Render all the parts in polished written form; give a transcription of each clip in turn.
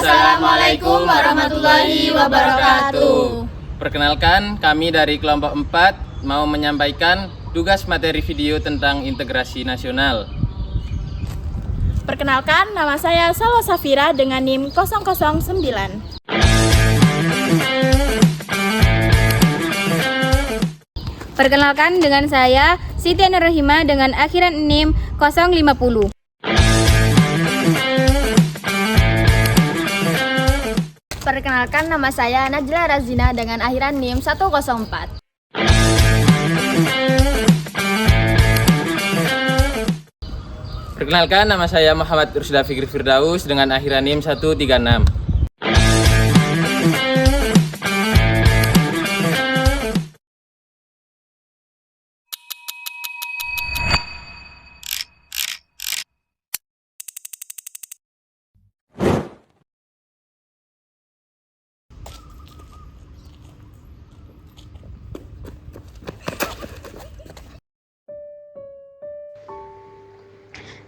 Assalamualaikum warahmatullahi wabarakatuh. Perkenalkan, kami dari kelompok 4 mau menyampaikan tugas materi video tentang integrasi nasional. Perkenalkan, nama saya Salwa Safira dengan NIM 009. Perkenalkan, dengan saya Siti Nurrohima dengan akhiran NIM 050. Perkenalkan, nama saya Najla Razina dengan akhiran NIM 104. Perkenalkan, nama saya Muhammad Rusda Fikri Firdaus dengan akhiran NIM 136.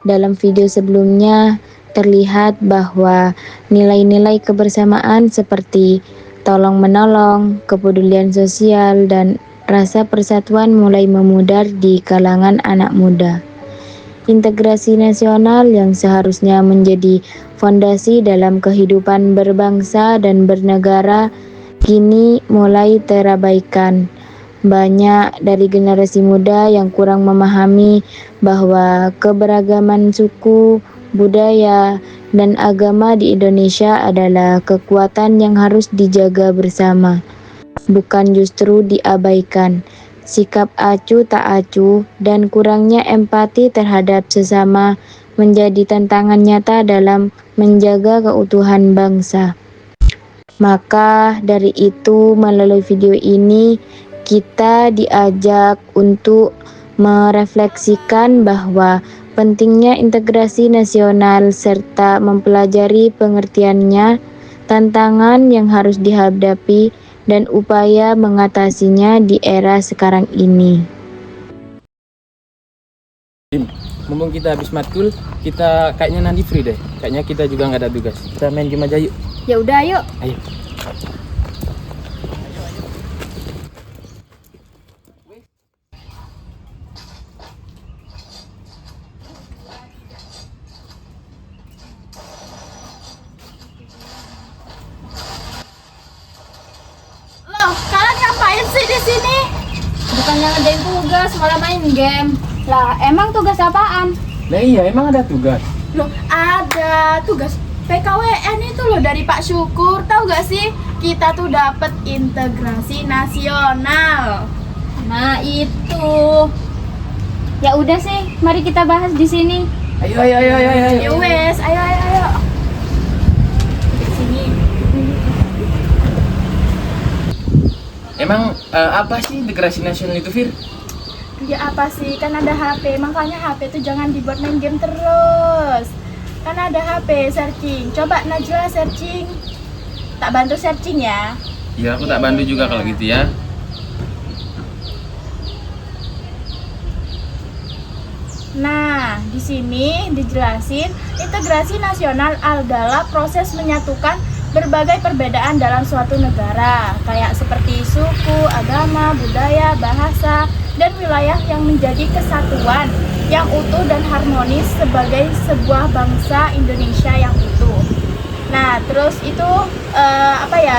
Dalam video sebelumnya terlihat bahwa nilai-nilai kebersamaan seperti tolong-menolong, kepedulian sosial, dan rasa persatuan mulai memudar di kalangan anak muda. Integrasi nasional yang seharusnya menjadi fondasi dalam kehidupan berbangsa dan bernegara kini mulai terabaikan. Banyak dari generasi muda yang kurang memahami bahwa keberagaman suku, budaya, dan agama di Indonesia adalah kekuatan yang harus dijaga bersama, bukan justru diabaikan. Sikap acuh tak acuh dan kurangnya empati terhadap sesama menjadi tantangan nyata dalam menjaga keutuhan bangsa. Maka dari itu, melalui video ini kita diajak untuk merefleksikan bahwa pentingnya integrasi nasional serta mempelajari pengertiannya, tantangan yang harus dihadapi, dan upaya mengatasinya di era sekarang ini. Mumpung kita habis matkul, kita kayaknya nanti free deh. Kayaknya kita juga nggak ada tugas. Kita main game aja yuk. Ya udah, yuk. Ayo. Loh, kalian ngapain sih di sini? Bukannya ngerjain tugas, malah main game. Lah, emang tugas apaan? Nah iya, emang ada tugas. Loh, ada tugas PKWN itu loh dari Pak Syukur. Tahu gak sih? Kita tuh dapat integrasi nasional. Nah, itu. Ya udah sih, mari kita bahas di sini. Ayo. Ya wes, ayo. Di sini. Emang apa sih integrasi nasional itu, Fir? Ya apa sih, kan ada HP, makanya HP tuh jangan dibuat main game terus. Kan ada HP, searching. Coba Najla searching. Tak bantu searching ya. Iya, aku tak bantu juga kalau gitu ya. Nah, di sini dijelasin integrasi nasional adalah proses menyatukan berbagai perbedaan dalam suatu negara, kayak seperti suku, agama, budaya, bahasa, dan wilayah yang menjadi kesatuan yang utuh dan harmonis sebagai sebuah bangsa Indonesia yang utuh. Nah, terus itu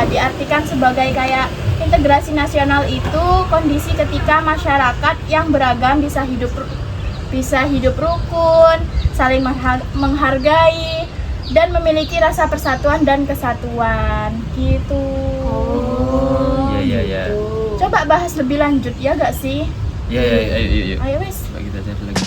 diartikan sebagai kayak integrasi nasional itu kondisi ketika masyarakat yang beragam bisa hidup rukun, saling menghargai, dan memiliki rasa persatuan dan kesatuan gitu. Iya. Coba bahas lebih lanjut ya gak sih? Iya, ayo. Ayo wes. Coba kita cari lagi.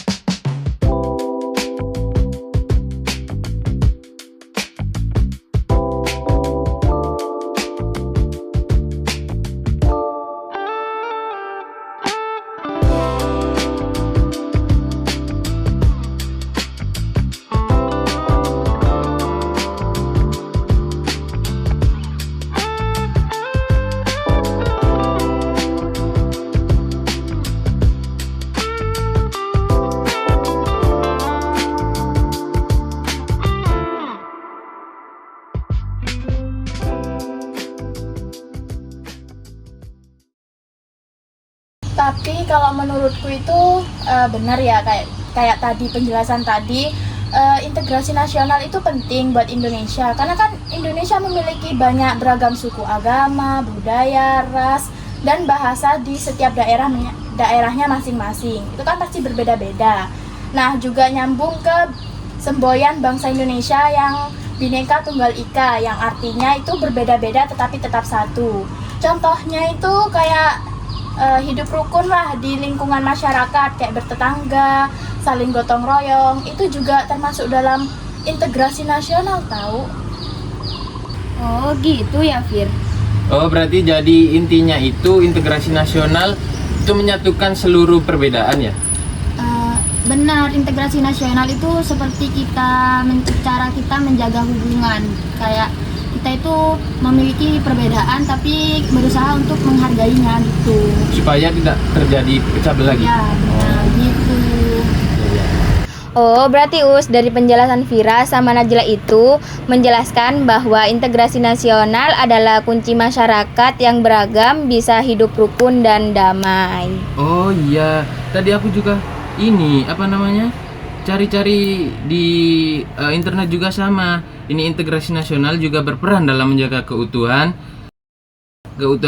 Tapi kalau menurutku itu benar ya, kayak tadi penjelasan tadi, integrasi nasional itu penting buat Indonesia karena kan Indonesia memiliki banyak beragam suku, agama, budaya, ras, dan bahasa di setiap daerahnya masing-masing. Itu kan pasti berbeda-beda. Nah, juga nyambung ke semboyan bangsa Indonesia yang Bhinneka Tunggal Ika, yang artinya itu berbeda-beda tetapi tetap satu. Contohnya itu kayak hidup rukun lah di lingkungan masyarakat, kayak bertetangga, saling gotong royong, itu juga termasuk dalam integrasi nasional tahu. Oh gitu ya Fir. Oh, berarti jadi intinya itu integrasi nasional itu menyatukan seluruh perbedaan ya? Benar, integrasi nasional itu seperti cara kita menjaga hubungan. Kayak kita itu memiliki perbedaan tapi berusaha untuk menghargainya gitu. Supaya tidak terjadi pecah belah gitu? Ya, benar gitu. Oh, berarti dari penjelasan Vira sama Najla itu menjelaskan bahwa integrasi nasional adalah kunci masyarakat yang beragam bisa hidup rukun dan damai. Oh iya, tadi aku juga cari-cari di internet juga sama. Ini integrasi nasional juga berperan dalam menjaga keutuhan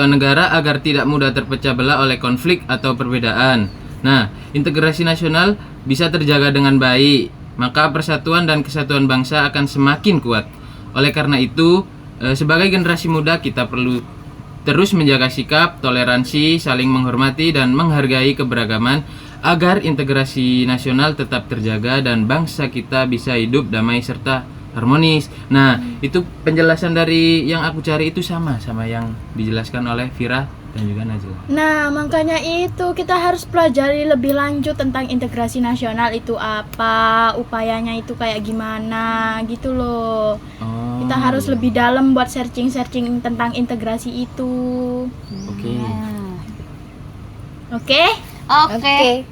negara agar tidak mudah terpecah belah oleh konflik atau perbedaan. Nah, integrasi nasional bisa terjaga dengan baik, maka persatuan dan kesatuan bangsa akan semakin kuat. Oleh karena itu, sebagai generasi muda kita perlu terus menjaga sikap, toleransi, saling menghormati dan menghargai keberagaman agar integrasi nasional tetap terjaga dan bangsa kita bisa hidup damai serta harmonis. Nah, itu penjelasan dari yang aku cari itu sama yang dijelaskan oleh Vira dan juga Najla. Nah, makanya itu kita harus pelajari lebih lanjut tentang integrasi nasional itu apa, upayanya itu kayak gimana gitu loh. Oh, Kita harus lebih dalam buat searching tentang integrasi itu. Oke. Oke? Oke.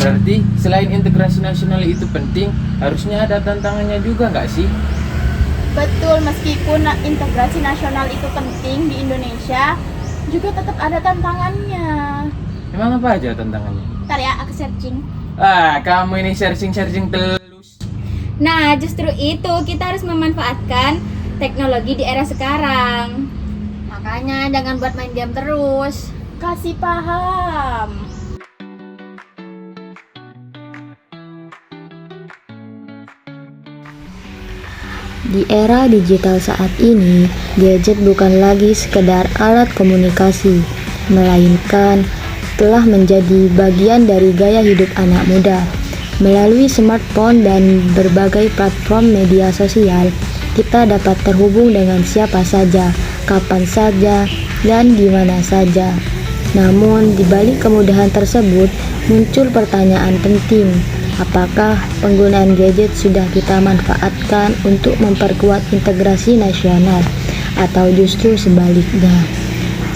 Berarti selain integrasi nasional itu penting, harusnya ada tantangannya juga nggak sih? Betul, meskipun integrasi nasional itu penting di Indonesia, juga tetap ada tantangannya. Emang apa aja tantangannya? Ntar ya, aku searching. Kamu ini searching telus. Nah, justru itu kita harus memanfaatkan teknologi di era sekarang. Makanya jangan buat main game terus. Kasih paham. Di era digital saat ini, gadget bukan lagi sekedar alat komunikasi, melainkan telah menjadi bagian dari gaya hidup anak muda. Melalui smartphone dan berbagai platform media sosial, kita dapat terhubung dengan siapa saja, kapan saja, dan di mana saja. Namun, di balik kemudahan tersebut, muncul pertanyaan penting. Apakah penggunaan gadget sudah kita manfaatkan untuk memperkuat integrasi nasional, atau justru sebaliknya?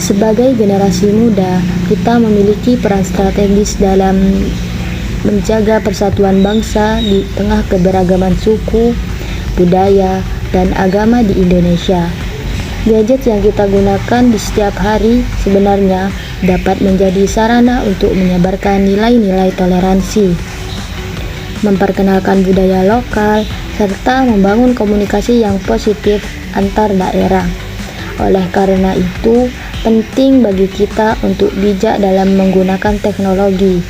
Sebagai generasi muda, kita memiliki peran strategis dalam menjaga persatuan bangsa di tengah keberagaman suku, budaya, dan agama di Indonesia. Gadget yang kita gunakan di setiap hari sebenarnya dapat menjadi sarana untuk menyebarkan nilai-nilai toleransi, memperkenalkan budaya lokal, serta membangun komunikasi yang positif antar daerah. Oleh karena itu, penting bagi kita untuk bijak dalam menggunakan teknologi,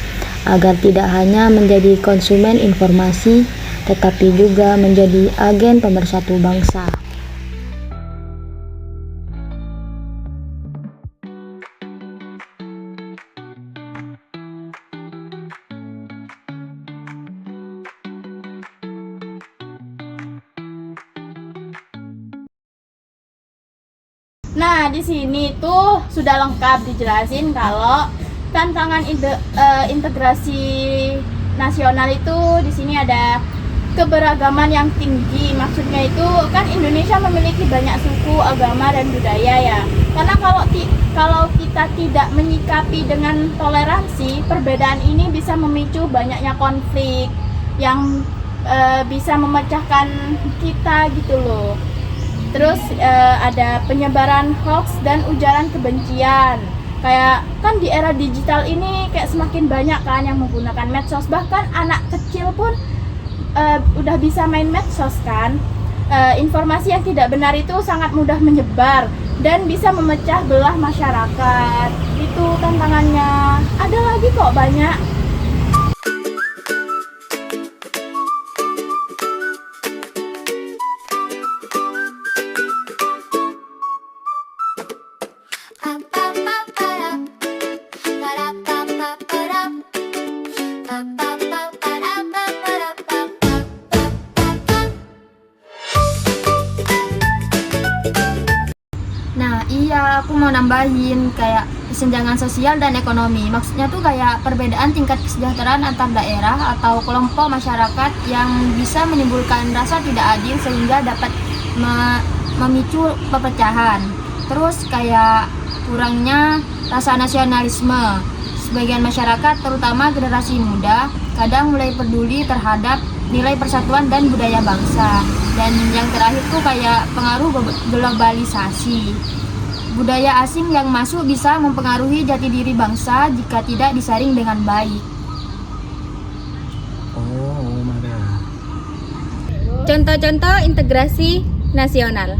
agar tidak hanya menjadi konsumen informasi, tetapi juga menjadi agen pemersatu bangsa. Nah, di sini tuh sudah lengkap dijelasin kalau tantangan integrasi nasional itu di sini ada keberagaman yang tinggi. Maksudnya itu kan Indonesia memiliki banyak suku, agama dan budaya ya. Karena kalau kita tidak menyikapi dengan toleransi, perbedaan ini bisa memicu banyaknya konflik yang bisa memecahkan kita gitu loh. Terus ada penyebaran hoax dan ujaran kebencian. Kayak kan di era digital ini kayak semakin banyak kan yang menggunakan medsos. Bahkan anak kecil pun udah bisa main medsos kan. Informasi yang tidak benar itu sangat mudah menyebar dan bisa memecah belah masyarakat. Itu tantangannya. Ada lagi kok banyak. Nah, iya, aku mau nambahin kayak kesenjangan sosial dan ekonomi. Maksudnya tuh kayak perbedaan tingkat kesejahteraan antar daerah atau kelompok masyarakat yang bisa menimbulkan rasa tidak adil sehingga dapat memicu perpecahan. Terus kayak kurangnya rasa nasionalisme. Sebagian masyarakat, terutama generasi muda, kadang mulai peduli terhadap nilai persatuan dan budaya bangsa. Dan yang terakhir tuh kayak pengaruh globalisasi. Budaya asing yang masuk bisa mempengaruhi jati diri bangsa jika tidak disaring dengan baik. Contoh-contoh integrasi nasional.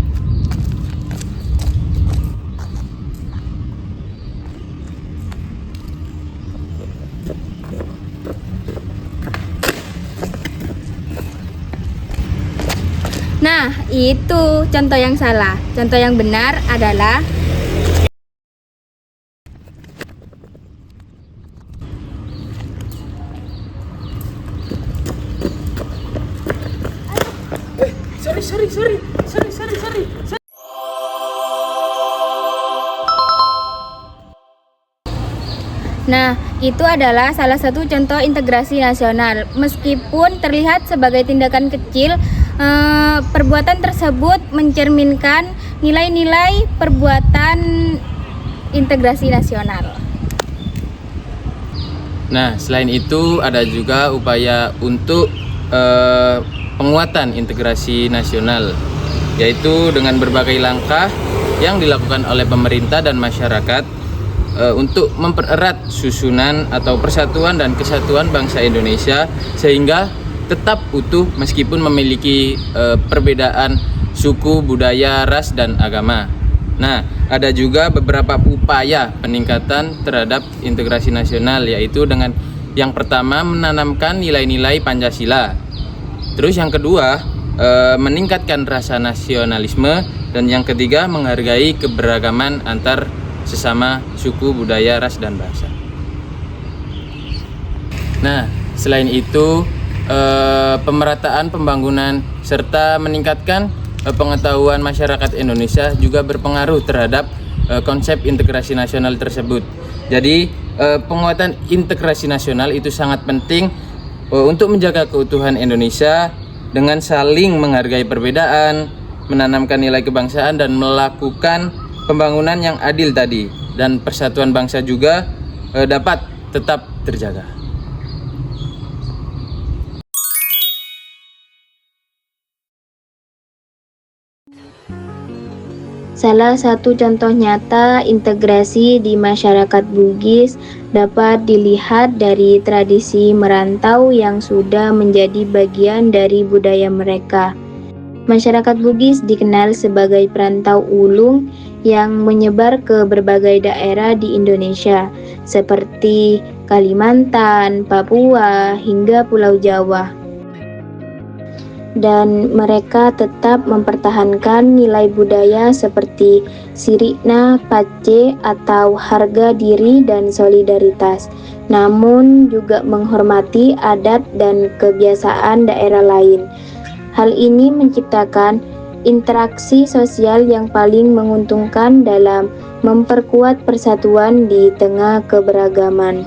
Nah, itu contoh yang salah. Contoh yang benar adalah Nah, itu adalah salah satu contoh integrasi nasional. Meskipun terlihat sebagai tindakan kecil, perbuatan tersebut mencerminkan nilai-nilai perbuatan integrasi nasional. Nah, selain itu ada juga upaya untuk penguatan integrasi nasional, yaitu dengan berbagai langkah yang dilakukan oleh pemerintah dan masyarakat untuk mempererat susunan atau persatuan dan kesatuan bangsa Indonesia sehingga tetap utuh meskipun memiliki perbedaan suku, budaya, ras, dan agama. Nah, ada juga beberapa upaya peningkatan terhadap integrasi nasional, yaitu dengan yang pertama menanamkan nilai-nilai Pancasila. Terus yang kedua meningkatkan rasa nasionalisme, dan yang ketiga menghargai keberagaman antar sesama suku, budaya, ras, dan bahasa. Nah, selain itu pemerataan pembangunan serta meningkatkan pengetahuan masyarakat Indonesia juga berpengaruh terhadap konsep integrasi nasional tersebut. Jadi penguatan integrasi nasional itu sangat penting untuk menjaga keutuhan Indonesia dengan saling menghargai perbedaan, menanamkan nilai kebangsaan, dan melakukan pembangunan yang adil tadi, dan persatuan bangsa juga dapat tetap terjaga. Salah satu contoh nyata integrasi di masyarakat Bugis dapat dilihat dari tradisi merantau yang sudah menjadi bagian dari budaya mereka. Masyarakat Bugis dikenal sebagai perantau ulung yang menyebar ke berbagai daerah di Indonesia, seperti Kalimantan, Papua, hingga Pulau Jawa. Dan mereka tetap mempertahankan nilai budaya seperti sirikna, pace, atau harga diri dan solidaritas, namun juga menghormati adat dan kebiasaan daerah lain. Hal ini menciptakan interaksi sosial yang paling menguntungkan dalam memperkuat persatuan di tengah keberagaman.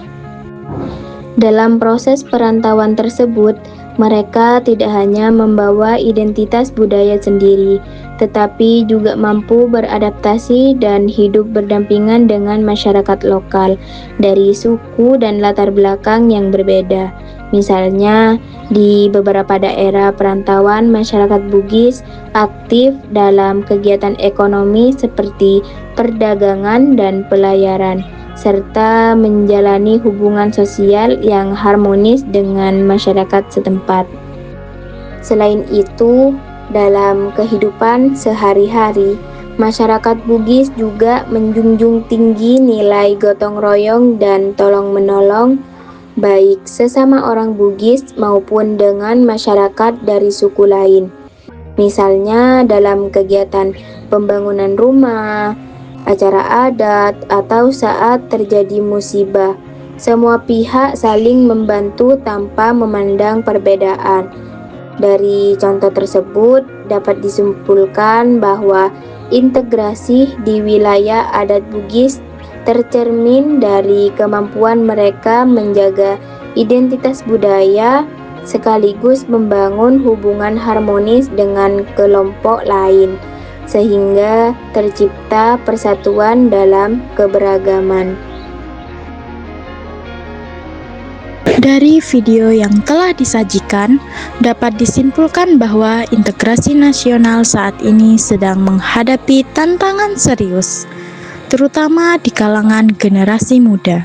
Dalam proses perantauan tersebut, mereka tidak hanya membawa identitas budaya sendiri, tetapi juga mampu beradaptasi dan hidup berdampingan dengan masyarakat lokal dari suku dan latar belakang yang berbeda. Misalnya, di beberapa daerah perantauan, masyarakat Bugis aktif dalam kegiatan ekonomi seperti perdagangan dan pelayaran, serta menjalani hubungan sosial yang harmonis dengan masyarakat setempat. Selain itu, dalam kehidupan sehari-hari, masyarakat Bugis juga menjunjung tinggi nilai gotong royong dan tolong-menolong, baik sesama orang Bugis maupun dengan masyarakat dari suku lain. Misalnya dalam kegiatan pembangunan rumah, acara adat, atau saat terjadi musibah, semua pihak saling membantu tanpa memandang perbedaan. Dari contoh tersebut dapat disimpulkan bahwa integrasi di wilayah adat Bugis tercermin dari kemampuan mereka menjaga identitas budaya sekaligus membangun hubungan harmonis dengan kelompok lain, sehingga tercipta persatuan dalam keberagaman. Dari video yang telah disajikan, dapat disimpulkan bahwa integrasi nasional saat ini sedang menghadapi tantangan serius, terutama di kalangan generasi muda.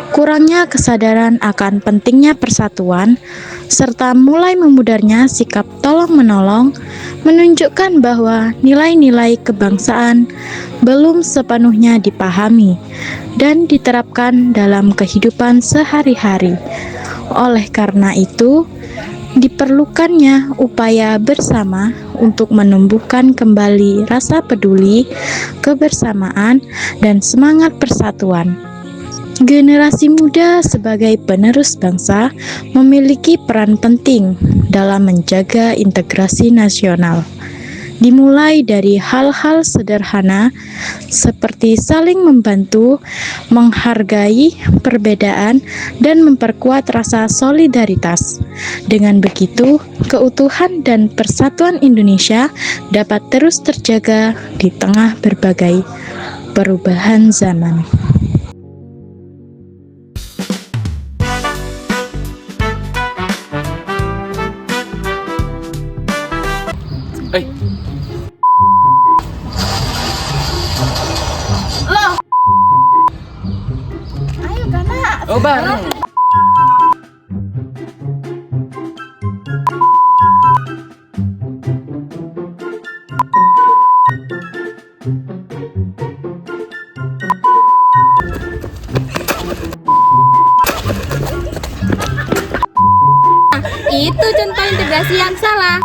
Kurangnya kesadaran akan pentingnya persatuan, serta mulai memudarnya sikap tolong-menolong, menunjukkan bahwa nilai-nilai kebangsaan belum sepenuhnya dipahami dan diterapkan dalam kehidupan sehari-hari. Oleh karena itu, diperlukannya upaya bersama untuk menumbuhkan kembali rasa peduli, kebersamaan, dan semangat persatuan. Generasi muda sebagai penerus bangsa memiliki peran penting dalam menjaga integrasi nasional. Dimulai dari hal-hal sederhana seperti saling membantu, menghargai perbedaan, dan memperkuat rasa solidaritas. Dengan begitu, keutuhan dan persatuan Indonesia dapat terus terjaga di tengah berbagai perubahan zaman. Ayo Kana. Oh, bareng. Itu contoh integrasi yang salah.